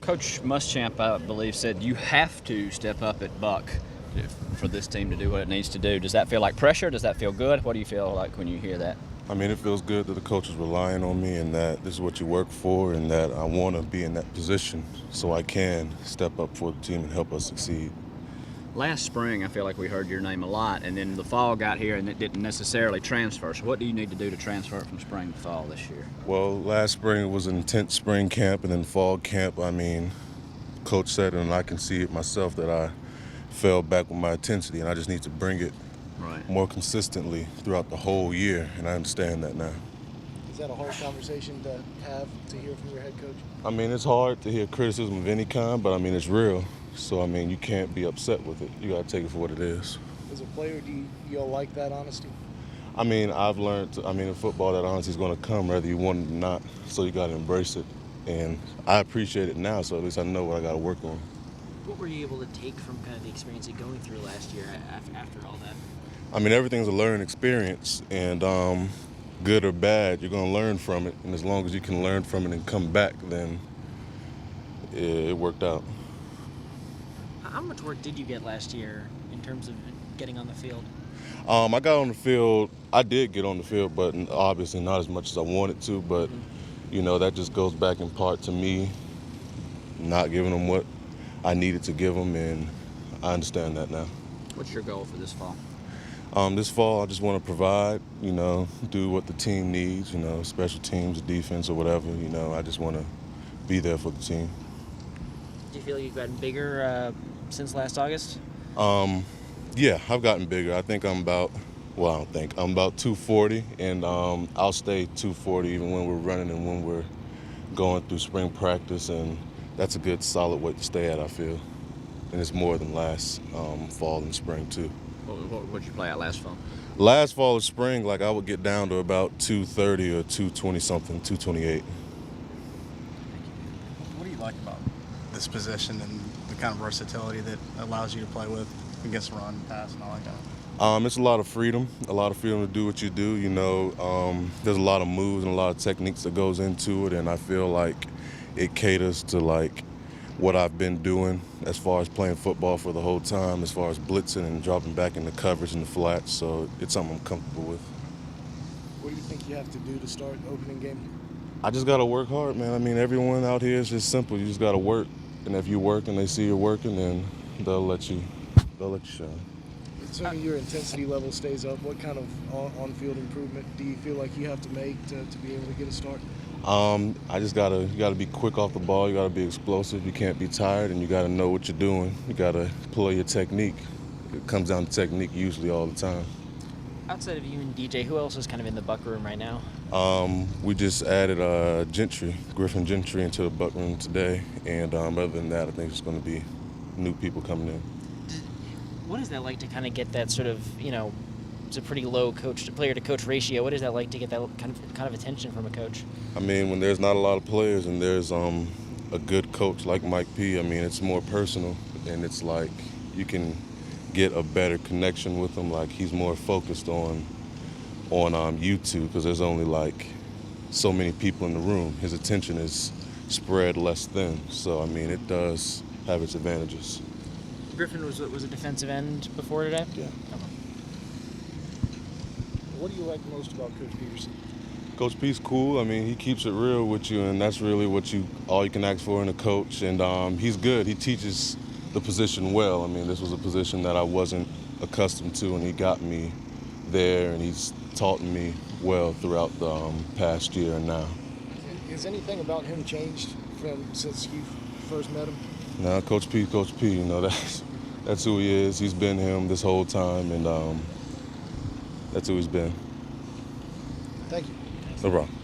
Coach Muschamp, I believe, said you have to step up at Buck for this team to do what it needs to do. Does that feel like pressure? Does that feel good? What do you feel like when you hear that? I mean, it feels good that the coach is relying on me and that this is what you work for and that I want to be in that position so I can step up for the team and help us succeed. Last spring, I feel like we heard your name a lot, and then the fall got here and it didn't necessarily transfer. So what do you need to do to transfer it from spring to fall this year? Well, last spring was an intense spring camp, and then fall camp, I mean, coach said it and I can see it myself that I fell back with my intensity, and I just need to bring it more consistently throughout the whole year, and I understand that now. Is that a hard conversation to have, to hear from your head coach? I mean, it's hard to hear criticism of any kind, but I mean, it's real. So, I mean, you can't be upset with it. You got to take it for what it is. As a player, do you all like that honesty? I mean, I've learned, in football, that honesty is going to come whether you want it or not, so you got to embrace it. And I appreciate it now, so at least I know what I got to work on. What were you able to take from kind of the experience you're going through last year after all that? I mean, everything's a learning experience, and good or bad, you're going to learn from it. And as long as you can learn from it and come back, then it worked out. How much work did you get last year in terms of getting on the field? I got on the field. I did get on the field, but obviously not as much as I wanted to. But, that just goes back in part to me not giving them what I needed to give them, and I understand that now. What's your goal for this fall? This fall, I just want to provide, do what the team needs, special teams, defense, or whatever. I just want to be there for the team. Do you feel like you've gotten bigger since last August? Yeah, I've gotten bigger. I think I'm about 240, and I'll stay 240 even when we're running and when we're going through spring practice, and that's a good solid weight to stay at, I feel. And it's more than last fall and spring, too. What did you play at last fall? Last fall or spring, I would get down to about 230 or 220-something, 228. What do you like about this position and the kind of versatility that allows you to play with against run, pass, and all like that? It's a lot of freedom to do what you do. There's a lot of moves and a lot of techniques that goes into it, and I feel like it caters to what I've been doing as far as playing football for the whole time, as far as blitzing and dropping back into coverage in the flats. So it's something I'm comfortable with. What do you think you have to do to start opening game? I just got to work hard, man. Everyone out here is just simple. You just got to work, and if you work and they see you're working, then they'll let you shine. Assuming your intensity level stays up, what kind of on-field improvement do you feel like you have to make to be able to get a start? I just you gotta be quick off the ball. You gotta be explosive. You can't be tired, and you gotta know what you're doing. You gotta play your technique. It comes down to technique usually all the time. Outside of you and DJ, who else is kind of in the Buck room right now? We just added Griffin Gentry into the Buck room today, and other than that, I think it's going to be new people coming in. What is that like to kind of get that sort of, it's a pretty low player-to-coach ratio. What is that like to get that kind of attention from a coach? When there's not a lot of players and there's a good coach like Mike P, it's more personal, and it's like you can get a better connection with him. He's more focused on you two because there's only so many people in the room. His attention is spread less thin, so it does have its advantages. Griffin was a defensive end before today? Yeah. What do you like most about Coach Peterson? Coach P's cool. He keeps it real with you, and that's really all you can ask for in a coach. And he's good. He teaches the position well. This was a position that I wasn't accustomed to, and he got me there, and he's taught me well throughout the past year and now. Has anything about him changed since you first met him? No, Coach P. That's who he is. He's been him this whole time, and that's who he's been. Thank you. No problem.